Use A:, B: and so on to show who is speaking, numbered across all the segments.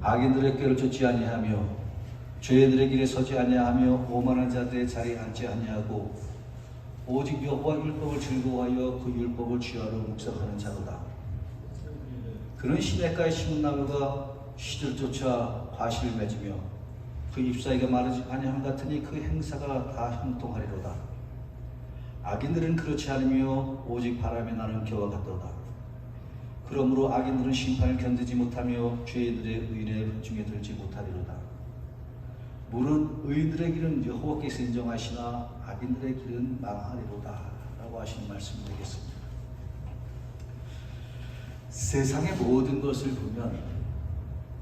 A: 악인들의 꾀를 쫓지 아니하며 죄인들의 길에 서지 아니하며 오만한 자들의 자리에 앉지 아니하고 오직 여호와 율법을 즐거워하여 그 율법을 주야로 묵상하는 자로다. 그는 시냇가에 심은 나무가 시들 쫓아 과실을 맺으며 그 잎사귀가 마르지 아니함 같으니 그 행사가 다 형통하리로다. 악인들은 그렇지 않으며 오직 바람이 나는 겨와 같도다. 그러므로 악인들은 심판을 견디지 못하며 죄인들의 의인의 중에 들지 못하리로다. 무릇 의인들의 길은 여호와께서 인정하시나 악인들의 길은 망하리로다 라고 하시는 말씀이 되겠습니다. 세상의 모든 것을 보면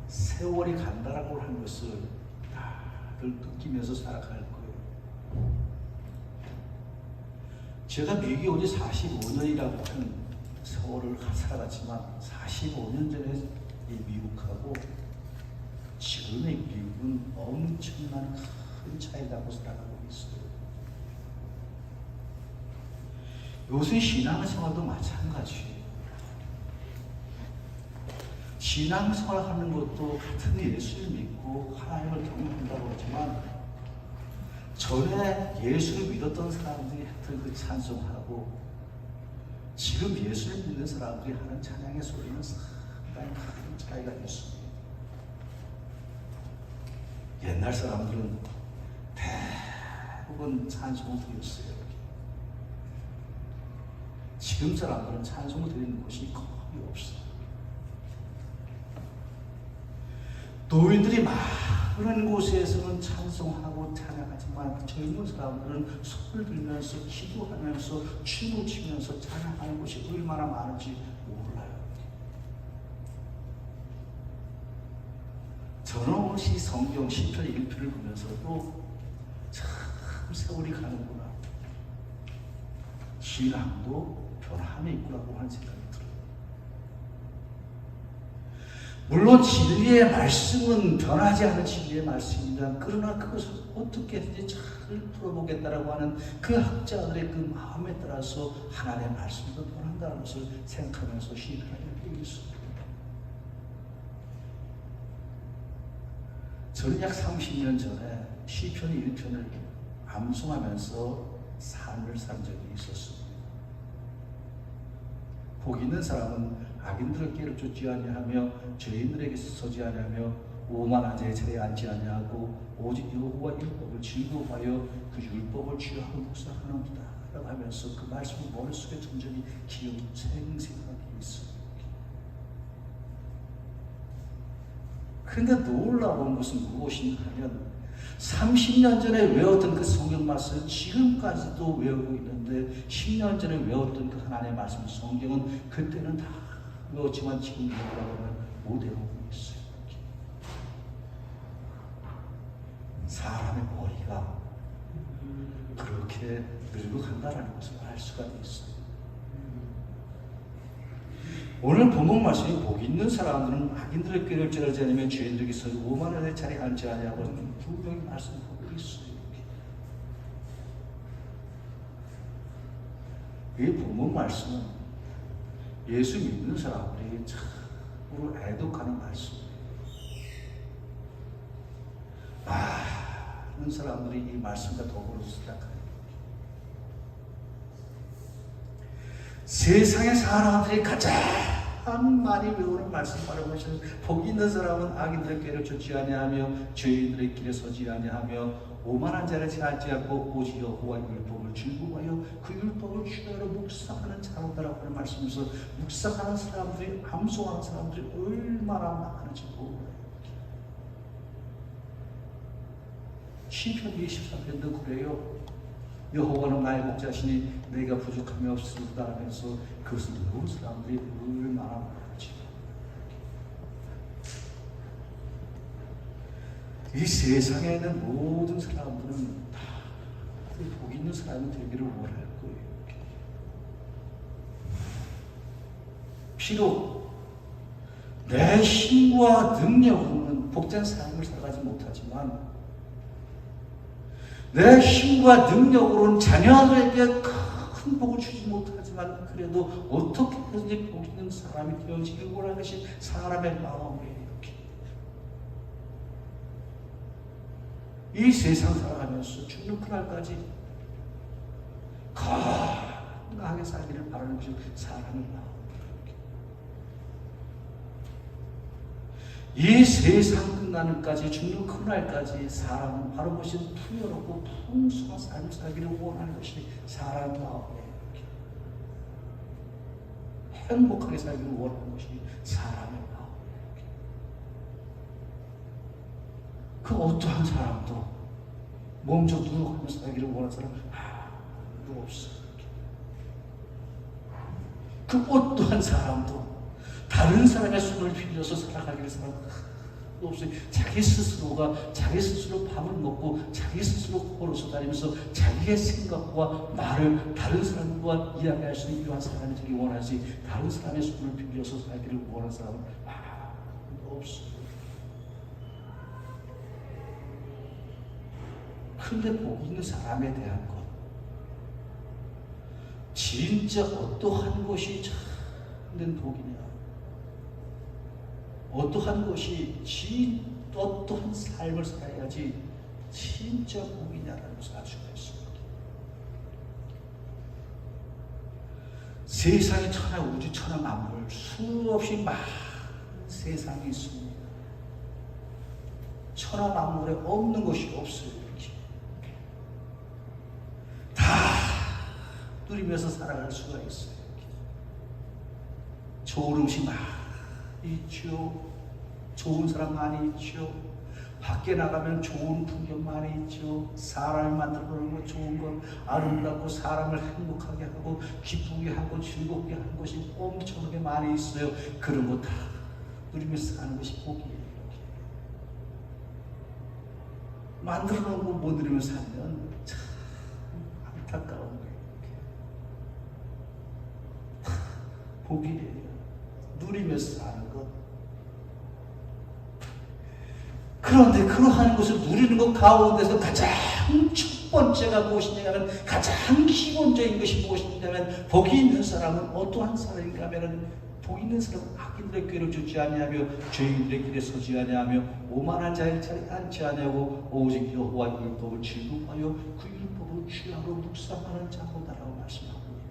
A: 세월이 간다라고 하는 것을 다들 느끼면서 살아갈 거예요. 제가 미국에 온 지 45년이라고 하는 세월을 살아갔지만 45년 전에 미국하고 지금의 미국은 엄청난 큰 차이를 갖고 살아가고 있어요. 요새 신앙생활도 마찬가지예요. 신앙생활하는 것도 같은 예수를 믿고 하나님을 경외한다고 하지만 전에 예수를 믿었던 사람들이 했던 그 찬송하고 지금 예수를 믿는 사람들이 하는 찬양의 소리는 상당히 큰 차이가 있습니다. 옛날 사람들은 대부분 찬송을 드렸어요. 지금 사람들은 찬송을 드리는 곳이 거의 없어요. 노인들이 많은 곳에서는 찬송하고 찬양하지만 젊은 사람들은 손을 들면서 기도하면서 춤을 추면서 찬양하는 곳이 얼마나 많은지 몰라요. 저는 오늘 성경 시편 1편을 보면서도 참 세월이 가는구나, 신앙도 변함이 있구나고 하는 생각이 들어요. 물론 진리의 말씀은 변하지 않은 진리의 말씀입니다. 그러나 그것을 어떻게든지 잘 풀어보겠다라고 하는 그 학자들의 그 마음에 따라서 하나님의 말씀도 변한다는 것을 생각하면서 시편을 읽고 있습니다. 저는 약 30년 전에 시편 1편을 암송하면서 삶을 산 적이 있었습니다. 복 있는 사람은 악인들의 길을 쫓지 아니하며 죄인들에게서 서지 아니하며 오만한 자의 자리에 앉지 아니하고 오직 여호와 율법을 즐거워하여 그 율법을 취하고 묵상하는도다 라고 하면서 그 말씀을 머릿속에 점점이 기억이 생생하게 있습니다. 그런데 놀라운 것은 무엇인가 하면 30년 전에 외웠던 그 성경 말씀을 지금까지도 외우고 있는데 10년 전에 외웠던 그 하나님의 말씀 성경은 그때는 다 외웠지만 지금 외우라고는 못 외우고 있어요. 사람의 머리가 그렇게 늙어간다는 것을 알 수가 있어요. 오늘 본문 말씀이 복 있는 사람들은 악인들의 꾀를 찌르지 않으면 죄인들에게서 오만한 자리에 앉지 아니하고 분명히 말씀하고 있어요. 이 본문 말씀은 예수 믿는 사람들이 참으로 애독하는 말씀이에요. 많은 사람들이 이 말씀과 더불어 생각해요. 세상의 사람들이 가장 많이 외우는 말씀 바로 보시면 복 있는 사람은 악인들의 꾀를 쫓지 아니하며 죄인들의 길에 서지 아니하며 오만한 자를 지나지 않고 오직 여호와 율법을 즐거워하여 그 율법을 취하러 묵상하는 자로다라고 하는 말씀에서 묵상하는 사람들이 암송하는 사람들이 얼마나 많은지 몰라요. 시편 23편도 그래요. 여호와는 나의 목자시니 내가 부족함이 없으리다 하면서 그것을 외운 사람들이 얼마나 많은지. 이 세상에 있는 모든 사람들은 다 복 있는 사람이 되기를 원할 거예요. 비록 내 힘과 능력으로는 복된 삶을 살아가지 못하지만 내 힘과 능력으로는 자녀들에게 큰 복을 주지 못하지만 그래도 어떻게 해서든지 복 있는 사람이 되어지길 원하는 것이 사람의 마음이에요. 이 세상 살아가면서 죽는 그날까지 건강하게 살기를 바라는 것이 사람의 마음이에요. 이 세상 끝나는까지 죽는 그날까지 사람은 바로 것이 풍요롭고 풍성한 삶을 살기를 원하는 것이 사람의 마음이에요. 행복하게 살기를 원하는 것이 사람의 마음이에요. 그 어떠한 사람도 몸져 누워가면서 살기를 원하는 사람은 아무도 없어요. 그 어떠한 사람도 다른 사람의 손을 빌려서 살아가기를 사람은 없어요. 자기 스스로가 자기 스스로 밥을 먹고 자기 스스로 걸어서 다니면서 자기의 생각과 말을 다른 사람과 이야기할 수 있는 이러한 사람이 되기 원하지 다른 사람의 손을 빌려서 살기를 원하는 사람은 없어요. 그런데 복 있는 사람에 대한 것 진짜 어떠한 것이 참된 복이냐? 어떠한 것이 어떠한 삶을 살아야지 진짜 복이냐는 것을 알 수가 있습니다. 세상에 천하 우주 천하 만물 수없이 많은 세상이 있습니다. 천하 만물에 없는 것이 없어요. 이렇게 다 누리면서 살아갈 수가 있어요. 이렇게. 좋은 음식 많이 있죠. 좋은 사람 많이 있죠. 밖에 나가면 좋은 풍경 많이 있죠. 사람이 만들어 놓은 거 좋은 건 아름답고 사람을 행복하게 하고 기쁘게 하고 즐겁게 하는 것이 엄청나게 많이 있어요. 그런 거 다 누리면서 사는 것이 복이에요. 만들어 놓은 거 못 누리면서 살면 참 안타까운 거예요. 복이에요. 누리면서 사는 것. 그런데 그러한 것을 누리는 것 가운데서 가장 첫 번째가 무엇이냐면, 가장 기본적인 것이 무엇이냐면, 복이 있는 사람은 어떠한 사람인가 하면, 복 있는 사람은 악인들의 꾀를 쫓지 아니하며 죄인들의 길에 서지 아니하며 오만한 자의 자리에 앉지 아니하고 오직 여호와 율법을 즐거워하여 그 율법을 취하로 묵상하는 자로다라고 말씀하고 있습니다.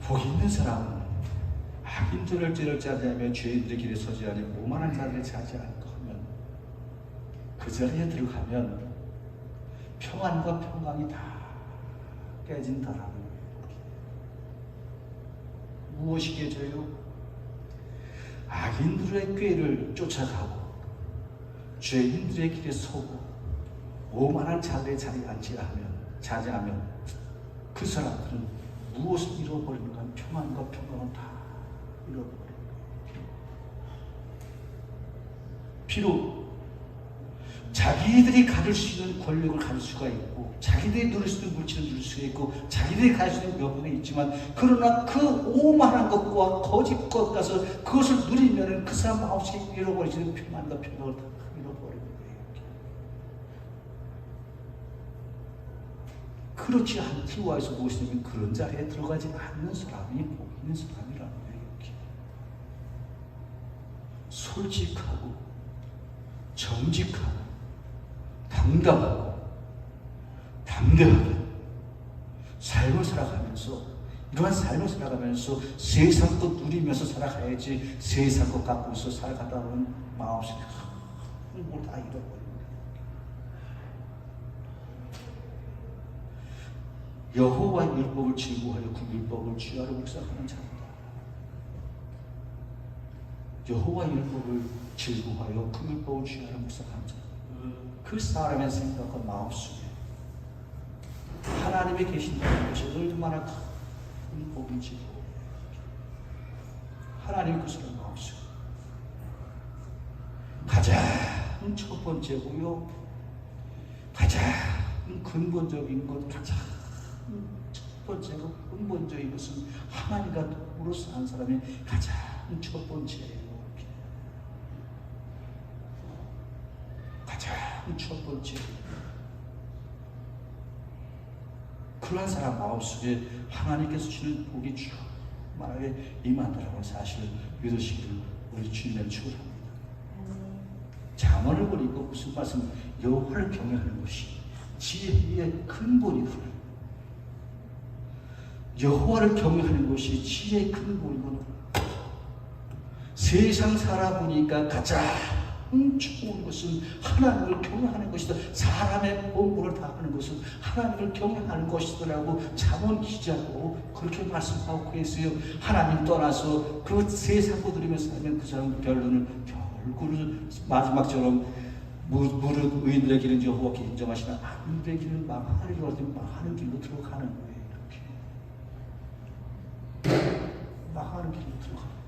A: 복 있는 사람은 악인들을 죄를 짜지 않으며 죄인들의 길에 서지 않으며 오만한 자들을 자지 않고 하면, 그 자리에 들어가면 평안과 평강이 다 깨진다라는 거예요. 무엇이 깨져요? 악인들의 꾀를 쫓아가고 죄인들의 길에 서고 오만한 자들의 자리에 자제하면 그 사람들은 무엇을 잃어버리는가? 평안과 평강을 다 잃어버려요. 비록 자기들이 가질 수 있는 권력을 가질 수가 있고 자기들이 누릴 수 있는 물질을 누릴 수가 있고 자기들이 가질 수 있는 명분이 있지만, 그러나 그 오만한 것과 거짓 것 가서 그것을 누리면 그 사람 마음속에 잃어버리는 평안과 평강을 다 잃어버리는 거예요. 그렇지 않기 위해서 무엇이냐면, 그런 자리에 들어가지 않는 사람이 복 있는 사람이라는 거예요. 이렇게. 솔직하고 정직하고 당당하고 담대하게 삶을 살아가면서, 이러한 삶을 살아가면서 세상 것 누리면서 살아가야지, 세상 것 갖고서 살아가다 보면 마음속에 뭘 다 잃어버립니다. 여호와 율법을 즐거워하여 그 율법을 주야로 묵상하는 자입니다. 여호와 율법을 즐거워하여 그 율법을 주야로 묵상하는 자. 그 사람의 생각과 마음속에 하나님이 계신다는 것이 얼마나 큰 복인지, 하나님이 그 사람 마음속에 가장 첫 번째고요, 가장 근본적인 것, 가장 첫 번째고 근본적인 것은 하나님과 더불어 사는 사람이 가장 첫 번째예요. 첫 번째, 그러한 사람 마음속에 하나님께서 주는 복이 충만하게 임한다라는 사실을 믿으시기를 우리 주님의 축원합니다. 잠언을 보니까 무슨 말씀? 여호와를 경외하는 것이 지혜의 근본이다. 여호와를 경외하는 것이 지혜의 근본이구나. 세상 살아보니까 가장 좋은 것은 하나님을 경외하는 것이다. 사람의 본분을 다하는 것은 하나님을 경외하는 것이더라고 잠언 기자고 그렇게 말씀하고 계세요. 하나님 떠나서 그 세상 거 들으면서 살면 그 사람 결국은 마지막처럼 무릇 의인들의 길은 여호와께 인정하시나 악인들의 길은 망하리라 하더니 망하는 길로 들어가는 거예요. 이렇게 망하는 길로 들어가는.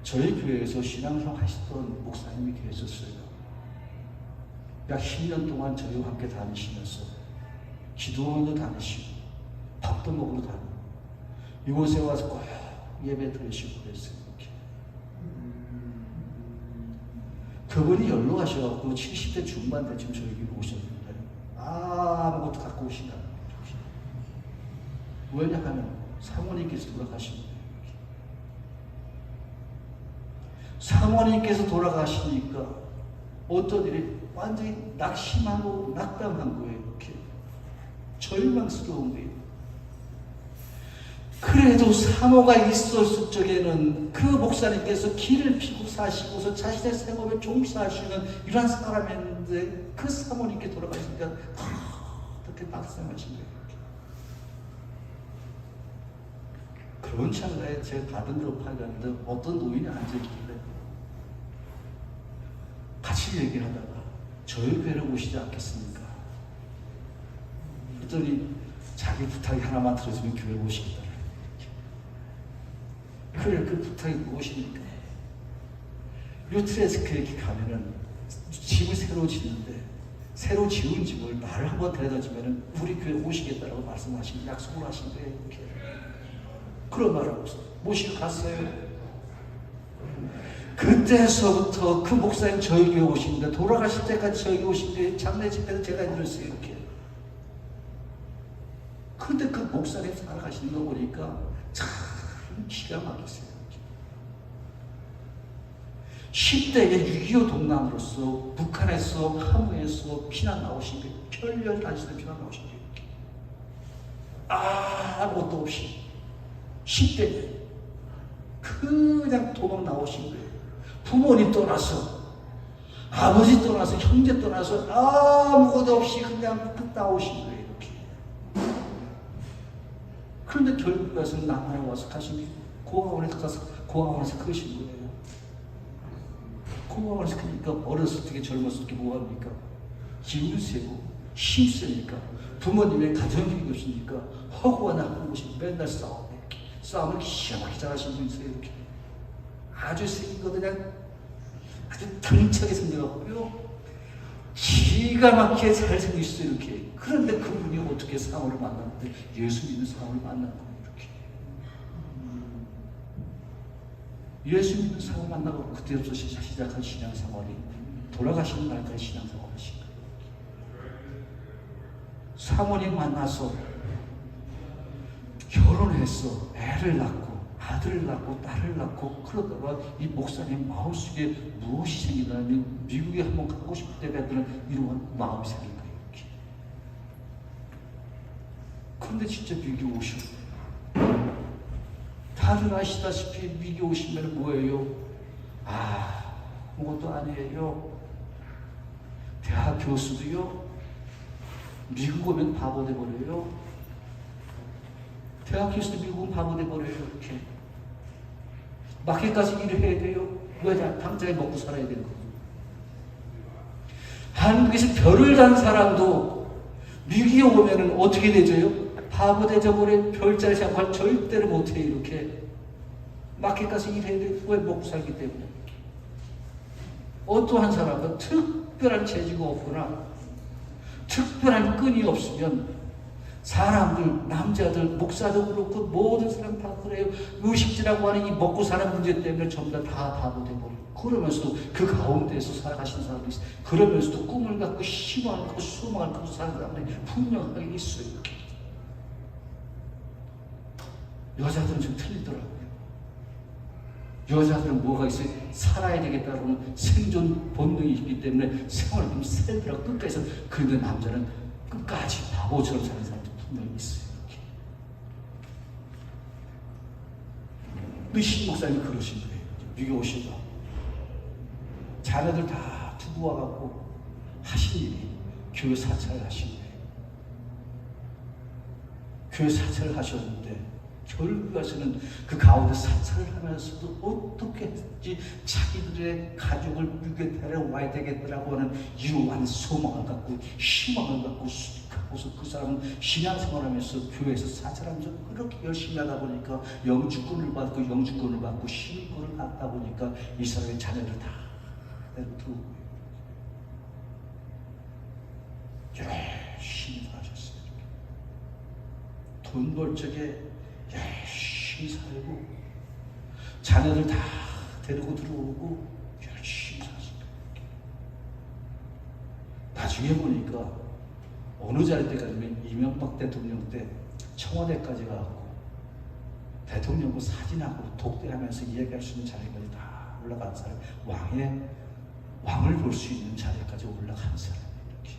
A: 저희 교회에서 신앙생활 하시던 목사님이 계셨어요. 약 10년 동안 저희와 함께 다니시면서 기도원도 다니시고 밥도 먹으러 다니고 이곳에 와서 꼭 예배 드리시고 그랬어요. 그분이 연로하셔서 70대 중반 때쯤 저희 교회에 오셨는데 아무것도 갖고 오시다. 왜냐하면 사모님께서 돌아가신 거예요. 사모님께서 돌아가시니까 어떤 일이 완전히 낙심하고 낙담한 거예요. 이렇게 절망스러운 거예요. 그래도 사모가 있었을 적에는 그 목사님께서 길을 피고 사시고서 자신의 생업에 종사하시는 이러한 사람이었는데 그 사모님께 돌아가시니까 어떻게 낙심하신 거예요. 그런 찰나에 제가 가든으로 팔렸는데 어떤 노인이 앉아있길래 같이 얘기를 하다가 저희 교회를 오시지 않겠습니까? 그랬더니 자기 부탁이 하나만 들어주면 교회 오시겠다. 그래, 그 부탁이 무엇입니까? 요트레스크에 가면은 집을 새로 짓는데 새로 지은 집을 나를 한번 데려다 주면은 우리 교회 오시겠다라고 말씀하신 약속을 하신 거예요. 이렇게. 그런 말을 모시고 갔어요. 그때서부터 그 목사님 저희 교회 오시는데 돌아가실 때까지 저희 교회 오시는데 장례 집회는 제가 들었어요. 이렇게. 그런데 그 목사님 살아가시는 거 보니까 참 기가 막혔어요. 10대에 6.25 동남으로서 북한에서 함흥에서 피난 나오신 거예요. 편리한 단시대 피난 나오신 거예요. 아무것도 없이 10대에 그냥 도망 나오신 거예요. 부모님 떠나서 아버지 떠나서 형제 떠나서 아무것도 없이 그냥 나오신 거예요. 이렇게. 그런데 결국 가서 남한에 와서 가신 고아원에서 가서 고아원에서 크신 거예요. 고아원에서 크니까 어렸을 때 젊었을 때 뭐합니까? 기운이 세고 힘세니까 부모님의 가정교육이 없으니까 허구하나 하는 것이 맨날 싸움을 희한하게 잘하신 분이세요. 이렇게 아주 생긴 거 그냥 아주 당차게 생겨갖고요 기가 막히게 잘생기셨어요. 이렇게. 그런데 그분이 어떻게 사울을 만났는데 예수 믿는 사울을 만난 거예요. 이렇게 예수 믿는 사울 만나고 그때부터 시작한 신앙생활이 돌아가시는 날까지 신앙생활을 하신 거예요. 사모님 만나서 결혼해서 애를 낳고 아들을 낳고 딸을 낳고 그러다가 이 목사님 마음속에 무엇이 생기냐면 미국에 한번 가고 싶을 때 배드는 이런 마음이 생긴 거예요. 이렇게. 그런데 진짜 미국에 오셨어요. 다들 아시다시피 미국에 오시면 뭐예요? 아무것도 아니에요. 대학 교수도요 미국 오면 바보 돼버려요. 대학 교수도 미국은 바보 돼버려요. 이렇게. 마켓까지 일을 해야 돼요. 왜? 당장에 먹고 살아야 되는 거예요. 한국에서 별을 단 사람도 미국에 오면은 어떻게 되죠? 바보 되져버려. 별자리 생활 절대로 못해요. 이렇게. 마켓까지 일해야 돼요. 왜? 먹고 살기 때문에. 어떠한 사람은 특별한 재주가 없거나 특별한 끈이 없으면 사람들, 남자들, 목사도 그렇고 모든 사람 다 그래요. 의식주라고 하는 이 먹고 사는 문제 때문에 전부 다 바보 돼버려요. 그러면서도 그 가운데에서 살아가시는 사람도 있어요. 그러면서도 꿈을 갖고 희망을 갖고 소망을 갖고 사는 사람들이 분명하게 있어요. 이렇게. 여자들은 좀 틀리더라고요. 여자들은 뭐가 있어요? 살아야 되겠다는 생존 본능이 있기 때문에 생활을 좀 살더라고 끝까지 해서. 그런데 남자는 끝까지 바보처럼 사는 사람도 분명히 있어요. 우리 신 목사님이 그러신 거예요. 미국 오시고 자녀들 다 두고 와갖고 하신 일이 교회 사찰을 하신 거예요. 교회 사찰을 하셨는데 결국 가서는 그 가운데 사찰을 하면서도 어떻게 했지 자기들의 가족을 미국에 데려와야 되겠다라고 하는 유한 소망을 갖고 희망을 갖고 수직하고서 그 사람은 신앙생활하면서 교회에서 사찰하면서 그렇게 열심히 하다 보니까 영주권을 받고 시민권을 갖다 보니까 이 사람의 자녀들 다 들어오고 열심히 하셨어요. 돈 벌 적에 열심히 살고 자녀들 다 데리고 들어오고 열심히 사십니다. 나중에 보니까 어느 자리 때 가면 이명박 대통령 때 청와대까지 가고 대통령과 사진하고 독대하면서 이야기할 수 있는 자리까지 다 올라간 사람, 왕을 볼 수 있는 자리까지 올라간 사람이 이렇게.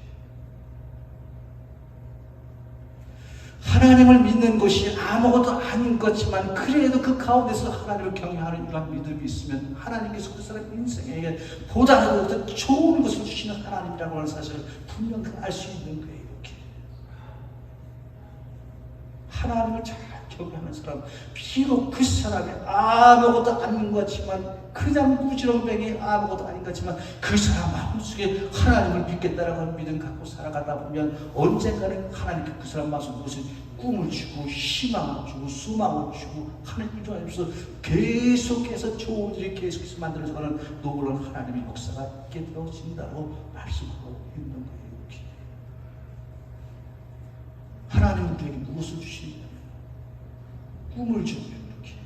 A: 하나님을 믿는 것이 아무것도 아닌 것지만 그래도 그 가운데서 하나님을 경외하는 이러한 믿음이 있으면 하나님께서 그 사람 인생에게 보다 더 좋은 것을 주시는 하나님이라고 하는 사실을 분명히 알 수 있는 거예요. 이렇게 하나님을 잘 경외하는 사람, 비록 그 사람이 아무것도 아닌 것 같지만 그냥 무지렁뱅이 아무것도 아닌 것 같지만 그 사람 마음속에 하나님을 믿겠다라고 하는 믿음 갖고 살아가다 보면 언젠가는 하나님께 그 사람 마음속에 무슨 꿈을 주고 희망을 주고 소망을 주고 하나님을 좋아하면서 계속해서 좋은 일이 계속해서 만들어져가는 놀라운 하나님의 역사가 있게 되어진다고 말씀하고 있는 거예요. 이렇게. 하나님은 우리에게 무엇을 주시느냐? 꿈을 주고 이렇게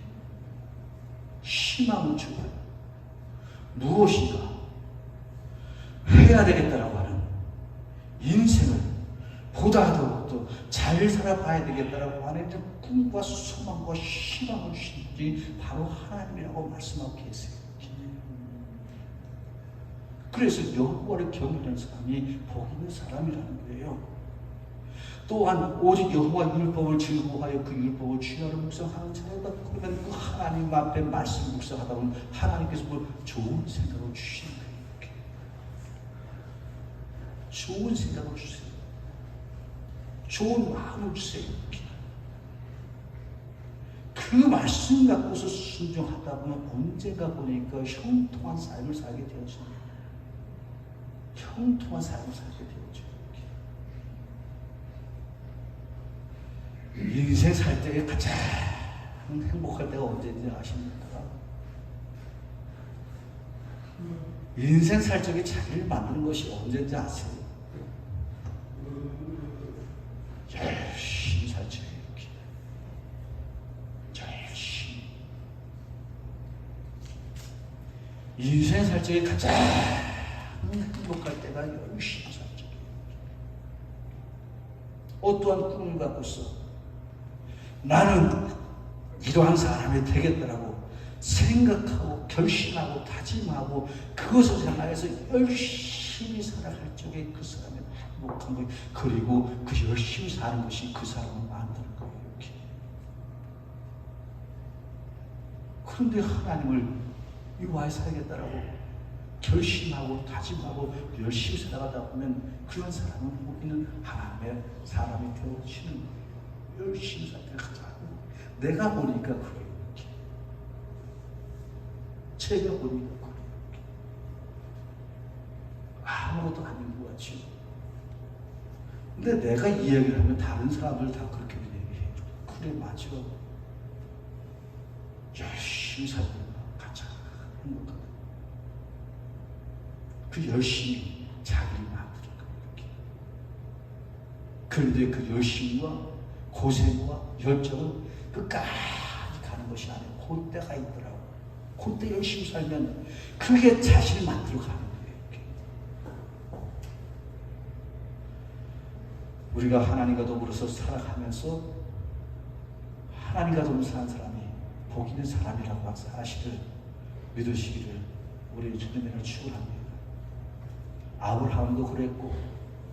A: 희망을 주고 무엇인가 해야 되겠다라고 하는 인생을 보다 더 잘 살아봐야 되겠다라고 하는 꿈과 소망과 희망을 주신 분이 바로 하나님이라고 말씀하고 계세요. 그래서 여호와를 경외하는 사람이 복 있는 사람이라는 거예요. 또한 오직 여호와 율법을 즐거워하여 그 율법을 주야로 묵상하는 자로다. 그러면 그 하나님 앞에 말씀 묵상하다 보면 하나님께서 뭐 좋은 생각을 주시는 거예요. 이렇게. 좋은 생각을 주세요. 좋은 마음을 주세요. 이렇게. 그 말씀 갖고서 순종하다 보면 언젠가 보니까 형통한 삶을 살게 되어집니다. 형통한 삶을 살게 되어져. 인생 살 때에 가장 행복할 때가 언제인지 아십니까? 인생 살 적에 자기를 만드는 것이 언제인지 아세요? 열심히 살 적에 이렇게 열심히 인생 살 적에 가장 행복할 때가 열심히 살 적에 어떠한 꿈을 갖고서 나는 이러한 사람이 되겠다라고 생각하고 결심하고 다짐하고 그것을 향하여서 열심히 살아갈 적에 그 사람이 행복한 거예요. 그리고 그 열심히 사는 것이 그 사람을 만드는 거예요. 이렇게. 그런데 하나님을 이와에 살겠다라고 결심하고 다짐하고 열심히 살아가다 보면 그런 사람은 우리는 하나님의 사람이 되어지는 거예요. 열심히 살아가자. 내가 보니까 그래요. 이렇게. 제가 보니까 그래요. 이렇게. 아무것도 아닌 것 같죠. 근데 내가 이야기를 하면 다른 사람들 다 그렇게 얘기해요. 그래 맞아. 열심히 살고 가자. 행복하다. 그 열심히 자기를 만드는 거예요. 그런데 그 열심과 고생과 열정은 끝까지 가는 것이 아니고 그때가 있더라고. 그때 열심히 살면 그게 자신을 만들어 가는 거예요. 우리가 하나님과 더불어서 살아가면서 하나님과 더불어 사는 사람이 복 있는 사람이라고 하는 사실을 믿으시기를 우리 주님을 축원합니다. 아브라함도 그랬고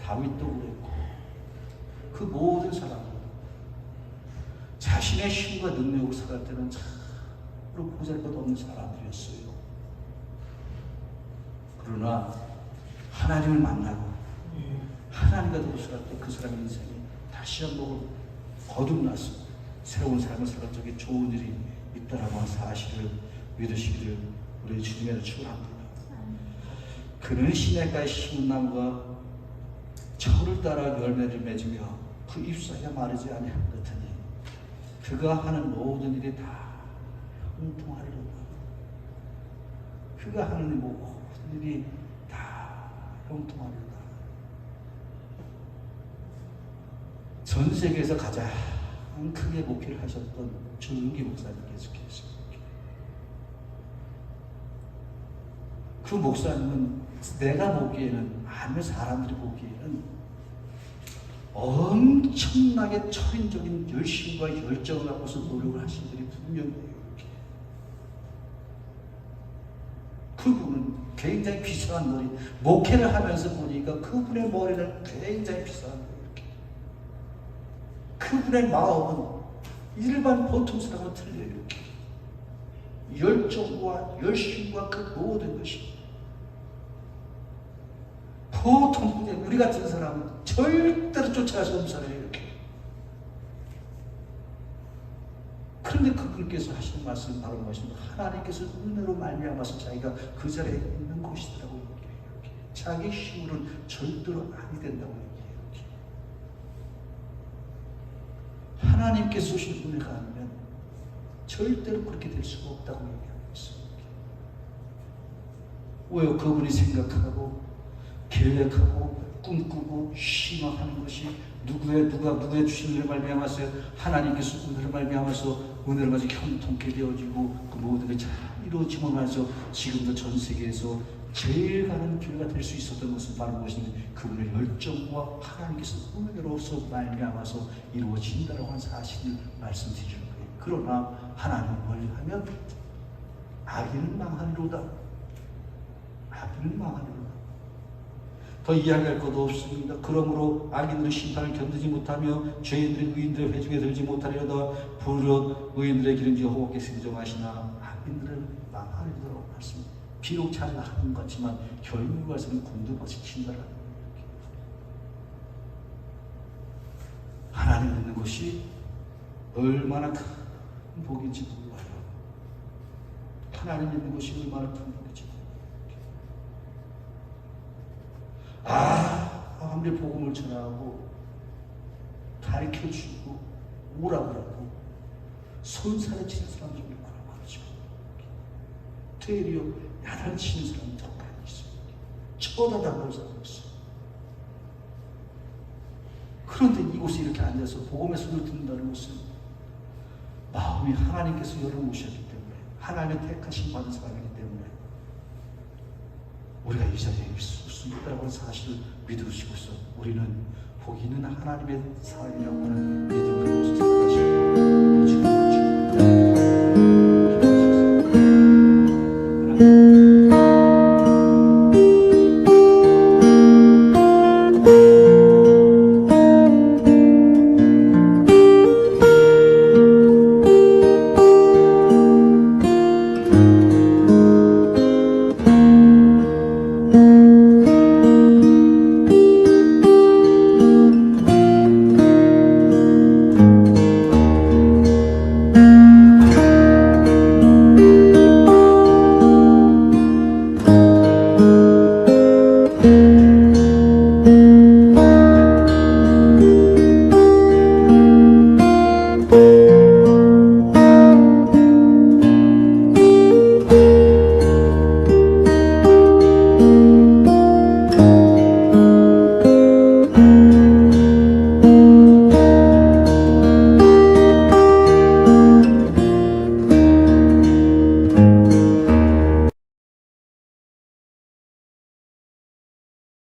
A: 다윗도 그랬고 그 모든 사람들 자신의 힘과 능력으로 살아갈 때는 참으로 보잘것 없는 사람들이었어요. 그러나 하나님을 만나고 하나님과 더불어 살아갈 때 그 사람의 인생이 다시 한번 거듭나서 새로운 삶을 살아갈 적에 좋은 일이 있다라고 하는 사실을 믿으시기를 우리 주님의 축원합니다. 그는 시냇가의 심은 나무가 철을 따라 열매를 맺으며 그 잎사귀가 마르지 아니한 듯하니 그가 하는 모든 일이 다 형통하리로다. 그가 하는 모든 일이 다 형통하리로다. 전 세계에서 가장 크게 목회를 하셨던 조은기 목사님께서 계십니다. 그 목사님은 내가 보기에는 아니면 사람들이 보기에는 엄청나게 철인적인 열심과 열정을 갖고서 노력을 하신 분이 분명해요. 그분은 굉장히 비싼 머리, 목회를 하면서 보니까 그분의 머리는 굉장히 비싼 거예요. 그분의 마음은 일반 보통 사람은 틀려요. 이렇게. 열정과 열심과 그 모든 것이 보통 우리 같은 사람은 절대로 쫓아갈 수 없는 사람이에요. 이렇게. 그런데 그분께서 하시는 말씀은 바로 무엇입니까? 하나님께서 은혜로 말미암아서 자기가 그 자리에 있는 것이더라고요. 이렇게. 자기 힘으로는 절대로 아니 된다고 얘기해요. 이렇게. 하나님께서 주신 은혜가 아니면 절대로 그렇게 될 수가 없다고 얘기하고 있습니다. 왜요? 그분이 생각하고 계획하고 꿈꾸고 희망하는 것이 누가 주신 은혜를 말미암아서 하나님께서 은혜를 말미암아서 은혜를 가지고 형통케 되어지고 그 모든 게 잘 이루어지면서 지금도 전 세계에서 제일 가는 교회가 될 수 있었던 것은 바로 무엇인가? 그분의 열정과 하나님께서 은혜로서 말미암아서 이루어진다라고 하는 사실을 말씀드리는 거예요. 그러나 하나님을 멀리하면 악인은 망하리로다. 악인은 망하리로다. 더 이야기할 것도 없습니다. 그러므로 악인들의 심판을 견디지 못하며 죄인들의 의인들의 회중에 들지 못하리로다. 불곧 의인들의 길은 여호와께서 인정하시나 악인들은 망하리로다 말씀입니다. 비록 잘 하는 것 같지만 결국에서는 곤두박질친다라는 거예요. 하나님 믿는 것이 얼마나 큰 복인지 몰라요. 하나님 믿는 것이 얼마나 큰 복인지 몰라요. 아무리 복음을 전하고 가르쳐주고 오라고 하고 손살에 치는 사람 좀 있구나 말이죠. 되려 야단치는 사람이 더 많이 있습니다. 쳐다다보는 사람이 있어요. 그런데 이곳에 이렇게 앉아서 복음의 소리를 듣는다는 것은 마음이 하나님께서 열어놓으셨기 때문에 하나님의 택하심 받은 사람이기 때문에 우리가 이 자리에 있을 수 있다는 사실을 믿으시고서 우리는 복이 있는 하나님의 사람이라고 하는